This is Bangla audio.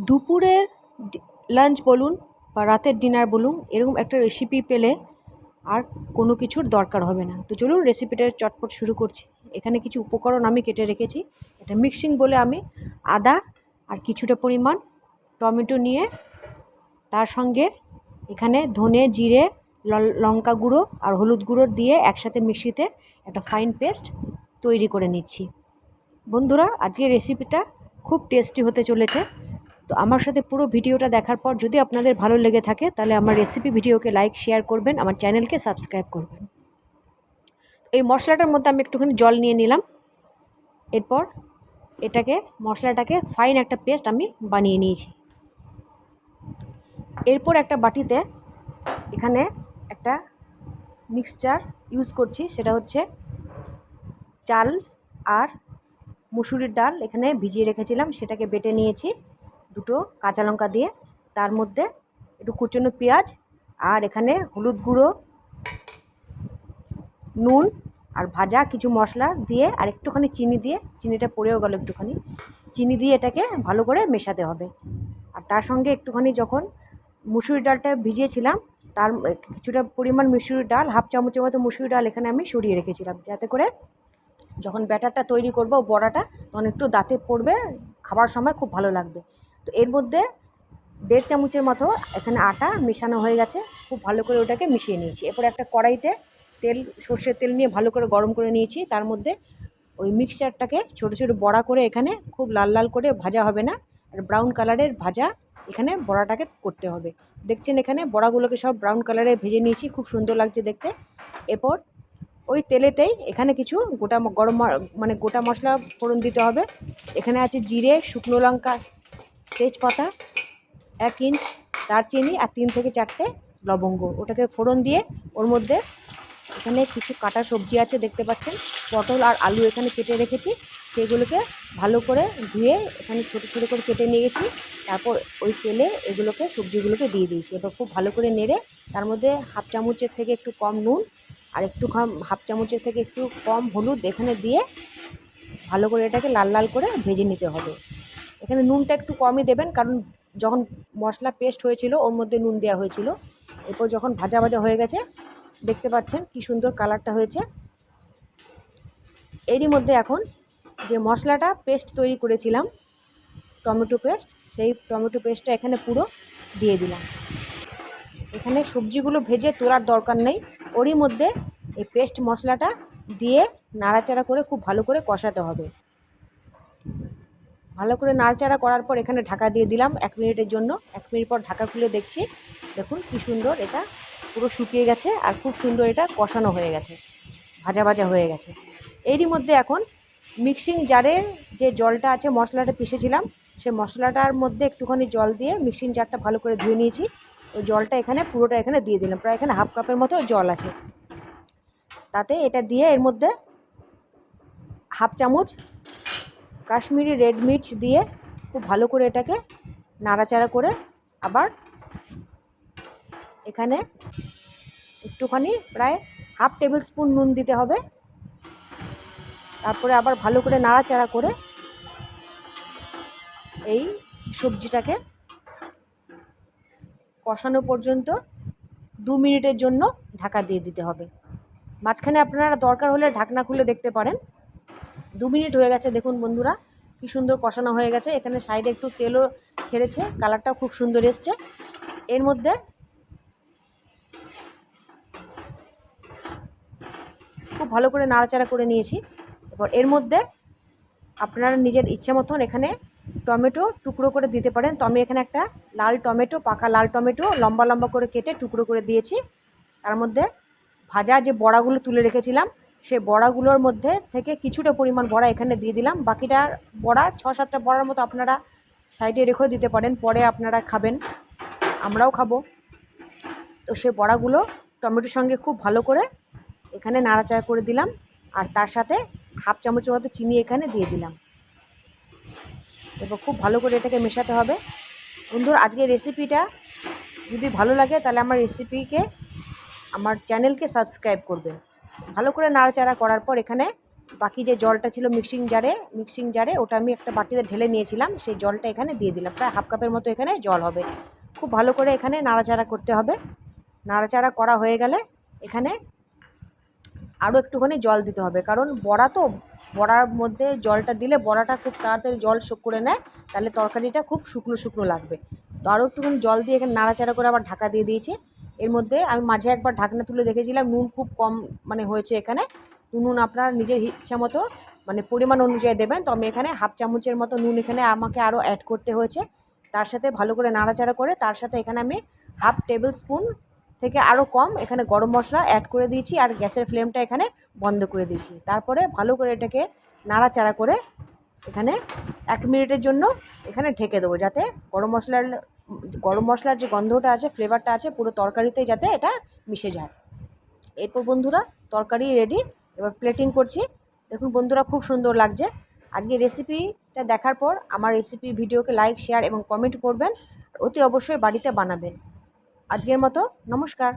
দুপুরের লাঞ্চ বলুন বা রাতের ডিনার বলুন, এরকম একটা রেসিপি পেলে আর কোনো কিছুর দরকার হবে না। তো চলুন রেসিপিটা চটপট শুরু করছি। এখানে কিছু উপকরণ আমি কেটে রেখেছি। এটা মিক্সিং বলে আমি আদা আর কিছুটা পরিমাণ টমেটো নিয়ে তার সঙ্গে এখানে ধনে, জিরে, লঙ্কা গুঁড়ো আর হলুদ গুঁড়ো দিয়ে একসাথে মিশিয়ে একটা ফাইন পেস্ট তৈরি করে নিচ্ছি। বন্ধুরা, আজকের রেসিপিটা খুব টেস্টি হতে চলেছে। তো আমার সাথে পুরো ভিডিওটা দেখার পর যদি আপনাদের ভালো লেগে থাকে তাহলে আমার রেসিপি ভিডিওকে লাইক শেয়ার করবেন, আমার চ্যানেলকে সাবস্ক্রাইব করবেন। এই মশলাটার মধ্যে আমি একটুখানি জল নিয়ে নিলাম। এরপর মশলাটাকে ফাইন একটা পেস্ট আমি বানিয়ে নিয়েছি। এরপর একটা বাটিতে এখানে একটা মিক্সচার ইউজ করছি, সেটা হচ্ছে চাল আর মুসুরির ডাল এখানে ভিজিয়ে রেখেছিলাম, সেটাকে বেটে নিয়েছি দুটো কাঁচা লঙ্কা দিয়ে। তার মধ্যে একটু কুচনো পেঁয়াজ আর এখানে হলুদ গুঁড়ো, নুন আর ভাজা কিছু মশলা দিয়ে আর একটুখানি চিনি দিয়ে, চিনিটা পড়েও গেল একটুখানি, চিনি দিয়ে এটাকে ভালো করে মেশাতে হবে। আর তার সঙ্গে একটুখানি যখন মুসুরির ডালটা ভিজিয়েছিলাম তার কিছুটা পরিমাণ মুসুরির ডাল, হাফ চামচের মতো মুসুরির ডাল এখানে আমি সরিয়ে রেখেছিলাম, যাতে করে যখন ব্যাটারটা তৈরি করব বড়াটা তখন একটু দাঁতে পড়বে, খাবার সময় খুব ভালো লাগবে। তো এর মধ্যে 1.5 চামচের মতো এখানে আটা মেশানো হয়ে গেছে, খুব ভালো করে ওটাকে মিশিয়ে নিয়েছি। এরপর একটা কড়াইতে সর্ষের তেল নিয়ে ভালো করে গরম করে নিয়েছি। তার মধ্যে ওই মিক্সচারটাকে ছোটো ছোটো বড়া করে, এখানে খুব লাল লাল করে ভাজা হবে না, আর ব্রাউন কালারের ভাজা এখানে বড়াটাকে করতে হবে। দেখছেন এখানে বড়াগুলোকে সব ব্রাউন কালারে ভেজে নিয়েছি, খুব সুন্দর লাগছে দেখতে। এরপর ওই তেলেতেই এখানে কিছু গোটা মশলা ফোড়ন দিতে হবে। এখানে আছে জিরে, শুকনো লঙ্কা, তেজপাতা, 1 ইঞ্চ দারচিনি আর 3 থেকে 4টে লবঙ্গ, ওটাকে ফোড়ন দিয়ে ওর মধ্যে এখানে কিছু কাটা সবজি আছে দেখতে পাচ্ছেন, পটল আর আলু এখানে কেটে রেখেছি, সেগুলোকে ভালো করে ধুয়ে এখানে ছোটো ছোটো করে কেটে নিয়ে গেছি। তারপর ওই তেলে এগুলোকে সবজিগুলোকে দিয়ে দিয়েছি। এবার খুব ভালো করে নেড়ে তার মধ্যে হাফ চামচের থেকে একটু কম নুন আর হাফ চামচের থেকে একটু কম হলুদ এখানে দিয়ে ভালো করে এটাকে লাল লাল করে ভেজে নিতে হবে। এখানে নুনটা একটু কমই দেবেন, কারণ যখন মশলা পেস্ট হয়েছিল ওর মধ্যে নুন দেওয়া হয়েছিল। এরপর যখন ভাজা ভাজা হয়ে গেছে, দেখতে পাচ্ছেন কি সুন্দর কালারটা হয়েছে। এরই মধ্যে এখন যে মশলাটা পেস্ট তৈরি করেছিলাম, টমেটো পেস্ট, সেই টমেটো পেস্টটা এখানে পুরো দিয়ে দিলাম। এখানে সবজিগুলো ভেজে তোলার দরকার নেই, ওরই মধ্যে এই পেস্ট মশলাটা দিয়ে নাড়াচাড়া করে খুব ভালো করে কষাতে হবে। ভালো করে নাড়াচাড়া করার পর এখানে ঢাকা দিয়ে দিলাম 1 মিনিটের জন্য। 1 মিনিট পর ঢাকা খুলে দেখছি, দেখুন কি সুন্দর এটা পুরো শুকিয়ে গেছে আর খুব সুন্দর এটা কষানো হয়ে গেছে, ভাজা ভাজা হয়ে গেছে। এরই মধ্যে এখন মিক্সিং জারে যে জলটা আছে মশলাটা পিষেছিলাম, সেই মশলাটার মধ্যে একটুখানি জল দিয়ে মিক্সিং জারটা ভালো করে ধুয়ে নিয়েছি। ওই জলটা এখানে পুরোটা এখানে দিয়ে দিলাম, প্রায় এখানে হাফ কাপের মতো জল আছে। তাতে এটা দিয়ে এর মধ্যে হাফ চামচ কাশ্মীরি রেড মির্চ দিয়ে খুব ভালো করে এটাকে নাড়াচাড়া করে আবার এখানে একটুখানি প্রায় হাফ টেবিল স্পুন নুন দিতে হবে। তারপরে আবার ভালো করে নাড়াচাড়া করে এই সবজিটাকে কষানো পর্যন্ত 2 মিনিটের জন্য ঢাকা দিয়ে দিতে হবে। মাঝখানে আপনারা দরকার হলে ঢাকনা খুলে দেখতে পারেন। 2 মিনিট হয়ে গেছে, দেখুন বন্ধুরা কি সুন্দর কষানো হয়ে গেছে। এখানে সাইডে একটু তেলও ছেড়েছে, কালারটাও খুব সুন্দর এসছে। এর মধ্যে খুব ভালো করে নাড়াচাড়া করে নিয়েছি। এবার এর মধ্যে আপনারা নিজের ইচ্ছে মতন এখানে টমেটো টুকরো করে দিতে পারেন। তো আমি এখানে একটা পাকা লাল টমেটো লম্বা লম্বা করে কেটে টুকরো করে দিয়েছি। তার মধ্যে ভাজা যে বড়াগুলো তুলে রেখেছিলাম, সেই বড়াগুলোর মধ্যে থেকে কিছুটা পরিমাণ বড়া এখানে দিয়ে দিলাম। বাকিটা বড়া 6-7টা বড়ার মতো আপনারা সাইডে রেখেও দিতে পারেন, পরে আপনারা খাবেন, আমরাও খাবো। তো সেই বড়াগুলো টমেটোর সঙ্গে খুব ভালো করে এখানে নাড়াচাড়া করে দিলাম, আর তার সাথে হাফ চামচের মতো চিনি এখানে দিয়ে দিলাম। এবার খুব ভালো করে এটাকে মেশাতে হবে। বন্ধুরা, আজকের রেসিপিটা যদি ভালো লাগে তাহলে আমার চ্যানেলকে সাবস্ক্রাইব করবেন। ভালো করে নাড়াচাড়া করার পর এখানে বাকি যে জলটা ছিল মিক্সিং জারে ওটা আমি একটা বাটিতে ঢেলে নিয়েছিলাম, সেই জলটা এখানে দিয়ে দিলাম। প্রায় হাফ কাপের মতো এখানে জল হবে। খুব ভালো করে এখানে নাড়াচাড়া করতে হবে। নাড়াচাড়া করা হয়ে গেলে এখানে আরও একটুখানি জল দিতে হবে, কারণ বড়া তো, বড়ার মধ্যে জলটা দিলে বড়াটা খুব তাড়াতাড়ি জল শোক করে নেয়, তাহলে তরকারিটা খুব শুকনো শুকনো লাগবে। তো আরও একটুখানি জল দিয়ে এখানে নাড়াচাড়া করে আবার ঢাকা দিয়ে দিয়েছি। এর মধ্যে আমি মাঝে একবার ঢাকনা তুলে দেখেছিলাম, নুন খুব কম হয়েছে এখানে। নুন আপনার নিজের ইচ্ছা মতো পরিমাণ অনুযায়ী দেবেন। তো আমি এখানে হাফ চামচের মতো নুন এখানে আমাকে আরও অ্যাড করতে হয়েছে। তার সাথে ভালো করে নাড়াচাড়া করে তার সাথে এখানে আমি হাফ টেবিল স্পুন থেকে আরও কম এখানে গরম মশলা অ্যাড করে দিয়েছি, আর গ্যাসের ফ্লেমটা এখানে বন্ধ করে দিয়েছি। তারপরে ভালো করে এটাকে নাড়াচাড়া করে এখানে 1 মিনিটের জন্য এখানে ঢেকে দেবো, যাতে গরম মশলার যে গন্ধটা আছে, ফ্লেভারটা আছে, পুরো তরকারিতে যাতে এটা মিশে যায়। এরপর বন্ধুরা তরকারি রেডি। এবার প্লেটিং করছি। দেখুন বন্ধুরা, খুব সুন্দর লাগছে। আজকে রেসিপিটা দেখার পর আমার রেসিপি ভিডিওকে লাইক, শেয়ার এবং কমেন্ট করবেন। অতি অবশ্যই বাড়িতে বানাবেন। আজকের মতো নমস্কার।